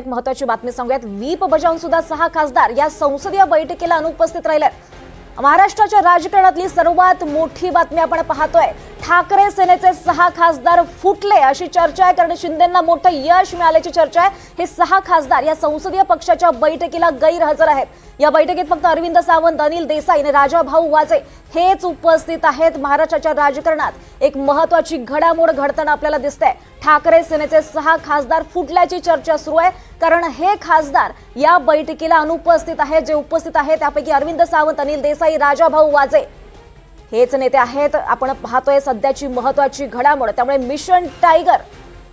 एक महत्त्वाची बातमी सांगूयात. व्हीप बजावून सुद्धा 6 खासदार या संसदीय बैठकीला अनुपस्थित राहिले. महाराष्ट्राच्या राजकारणातली सर्वात मोठी बातमी आपण पाहतोय. ठाकरे सेनेचे 6 खासदार फुटले अशी चर्चा आहे, कारण शिंदेंना मोठं यश मिळाल्याची चर्चा आहे. हे 6 खासदार या संसदीय पक्षाच्या बैठकीला गैरहजर आहेत. या बैठकीत फक्त अरविंद सावंत, अनिल देसाई आणि राजाभाऊ वाजे हेच उपस्थित आहेत. महाराष्ट्राच्या राजकारणात एक महत्त्वाची घडामोड घडताना आपल्याला दिसते. ठाकरे सेनेचे 6 खासदार फुटल्याची चर्चा सुरू आहे, कारण हे खासदार या बैठकीला अनुपस्थित आहेत. जे उपस्थित आहेत त्यापैकी अरविंद सावंत, अनिल देसाई, राजाभाऊ वाजे हेच नेते आहेत. आपण पाहतोय सध्याची महत्त्वाची घडामोड. त्यामुळे मिशन टायगर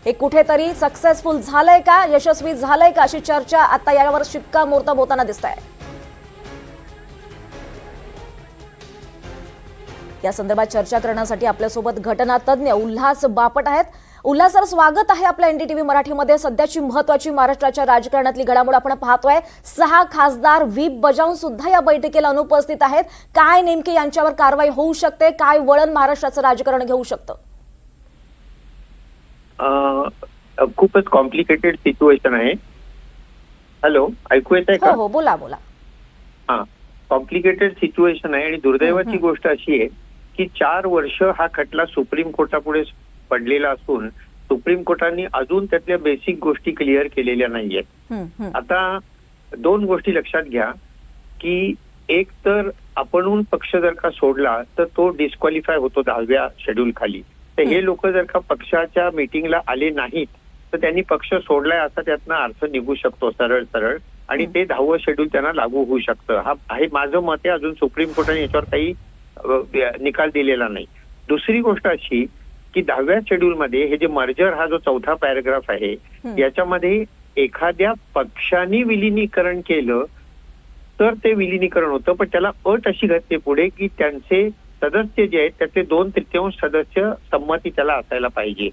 हे कुठेतरी सक्सेसफुल झालंय का, यशस्वी झालंय का, अशी चर्चा आता यावर शिक्कामोर्तब होताना दिसत आहे. या संदर्भात चर्चा करण्यासाठी आपल्यासोबत घटना तज्ञ उल्हास बापट आहेत. उल्हास सर, स्वागत आहे आपल्या एनडीटीव्ही मराठीमध्ये. सध्याची महत्त्वाची महाराष्ट्राच्या राजकारणातली घडामोड आपण पाहतोय. 6 खासदार व्हीप बजावून सुद्धा या बैठकीला अनुपस्थित आहेत. काय नेमकी यांच्यावर कारवाई होऊ शकते? काय वळण महाराष्ट्राचं राजकारण घेऊ शकतं? खूपच कॉम्प्लिकेटेड सिच्युएशन आहे. हॅलो, ऐकू येत आहे का? हो, बोला बोला. हा, कॉम्प्लिकेटेड सिच्युएशन आहे आणि दुर्दैवाची गोष्ट अशी आहे की 4 वर्ष हा खटला सुप्रीम कोर्टापुढे पडलेला असून सुप्रीम कोर्टाने अजून त्यातल्या बेसिक गोष्टी क्लिअर केलेल्या नाहीयेत. आता 2 गोष्टी लक्षात घ्या की एक तर आपणहून पक्ष जर का सोडला तर तो डिस्क्वालिफाय होतो 10व्या शेड्यूल खाली. तर हे लोक जर का पक्षाच्या मीटिंगला आले नाहीत तर त्यांनी पक्ष सोडलाय असा त्यातनं अर्थ निघू शकतो सरळ सरळ, आणि ते 10वं शेड्यूल त्यांना लागू होऊ शकतं. हा आहे माझं मत आहे. अजून सुप्रीम कोर्टाने याच्यावर काही निकाल दिलेला नाही. दुसरी गोष्ट अशी की 10व्या शेड्यूल मध्ये हे जे मर्जर हा जो 4था पॅराग्राफ आहे याच्यामध्ये एखाद्या पक्षाने विलिनीकरण केलं तर ते विलिनीकरण होतं, पण त्याला अट अशी घातली पुढे की त्यांचे सदस्य जे आहेत त्यातले 2/3 सदस्य संमती त्याला असायला पाहिजे.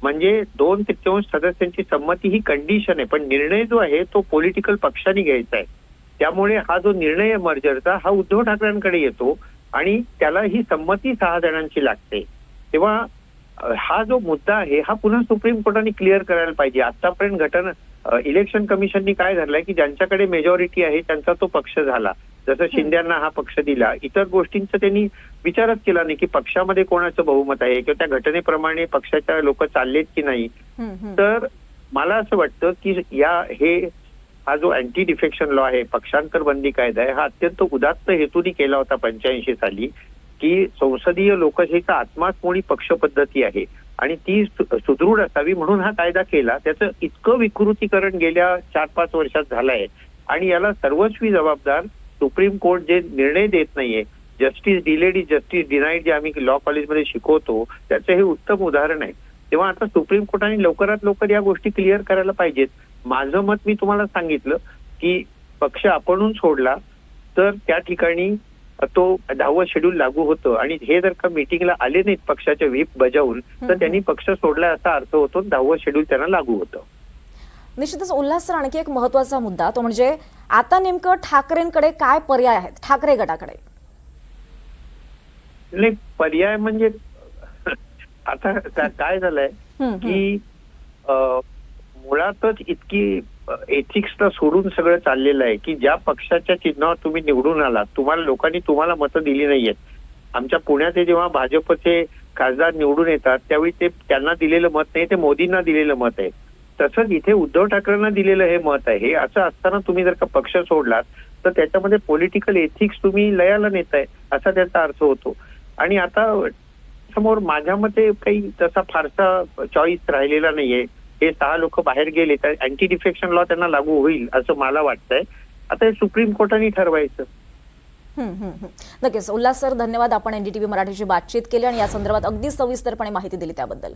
म्हणजे 2/3 सदस्यांची संमती ही कंडिशन आहे, पण निर्णय जो आहे तो पॉलिटिकल पक्षाने घ्यायचा आहे. त्यामुळे हा जो निर्णय आहे मर्जरचा हा उद्धव ठाकरेंकडे येतो आणि त्याला ही संमती 6 जणांची लागते. तेव्हा हा जो मुद्दा आहे हा पुन्हा सुप्रीम कोर्टाने क्लिअर करायला पाहिजे. आतापर्यंत इलेक्शन कमिशननी काय धरलंय की ज्यांच्याकडे मेजॉरिटी आहे त्यांचा तो पक्ष झाला. जसं शिंदेंना हा पक्ष दिला, इतर गोष्टींचा त्यांनी विचारच केला नाही की पक्षामध्ये कोणाचं बहुमत आहे किंवा त्या घटनेप्रमाणे पक्षाच्या लोक चाललेत की नाही. तर मला असं वाटतं की हा जो अँटी डिफेक्शन लॉ आहे, पक्षांतर बंदी कायदा आहे, हा अत्यंत उदात्त हेतूने केला होता 85 साली की संसदीय लोकशाहीचा आत्माच मुळी पक्ष पद्धती आहे आणि ती सुदृढ असावी म्हणून हा कायदा केला. त्याचं इतकं विकृतीकरण गेल्या 4-5 वर्षात झालंय आणि याला सर्वस्वी जबाबदार सुप्रीम कोर्ट जे निर्णय देत नाहीये. Justice delayed is justice denied जे आम्ही लॉ कॉलेजमध्ये शिकवतो त्याचं हे उत्तम उदाहरण आहे. तेव्हा आता सुप्रीम कोर्टाने लवकरात लवकर या गोष्टी क्लिअर करायला पाहिजेत. माझं मत मी तुम्हाला सांगितलं की पक्ष आपणहून सोडला तर त्या ठिकाणी तो 10वं शेड्यूल लागू होतं आणि हे जर का मीटिंगला आले नाहीत पक्षाच्या व्हीप बजावून तर त्यांनी पक्ष सोडला असा अर्थ होतो. 10वं शेड्यूल त्यांना लागू होतं. निश्चितच उल्हास सर, आणखी एक महत्त्वाचा मुद्दा तो म्हणजे आता नेमकं ठाकरेंकडे काय पर्याय आहेत, ठाकरे गटाकडे? नाही, पर्याय म्हणजे आता काय झालंय की मुळातच इतकी एथिक्सला सोडून सगळं चाललेलं आहे की ज्या पक्षाच्या चिन्हावर तुम्ही निवडून आलात, लोकांनी तुम्हाला मतं दिली नाहीयेत. आमच्या पुण्याचे जेव्हा भाजपचे खासदार निवडून येतात त्यावेळी ते त्यांना दिलेलं मत नाही, ते मोदींना दिलेलं मत आहे. तसंच इथे उद्धव ठाकरेंना दिलेलं हे मत आहे. हे असं असताना तुम्ही जर का पक्ष सोडलात तर त्याच्यामध्ये पॉलिटिकल एथिक्स तुम्ही लयाला नेताय असा त्याचा अर्थ होतो. आणि आता समोर माझ्या मते काही तसा फारसा चॉईस राहिलेला नाहीये. हे 6 लोक बाहेर गेले तर अँटी डिफेक्शन लॉ त्यांना लागू होईल असं मला वाटतंय. आता हे सुप्रीम कोर्टाने ठरवायचं. नक्कीच उल्हास सर, धन्यवाद. आपण एनडीटीव्ही मराठीची बातचीत केली आणि या संदर्भात अगदी सविस्तरपणे माहिती दिली त्याबद्दल.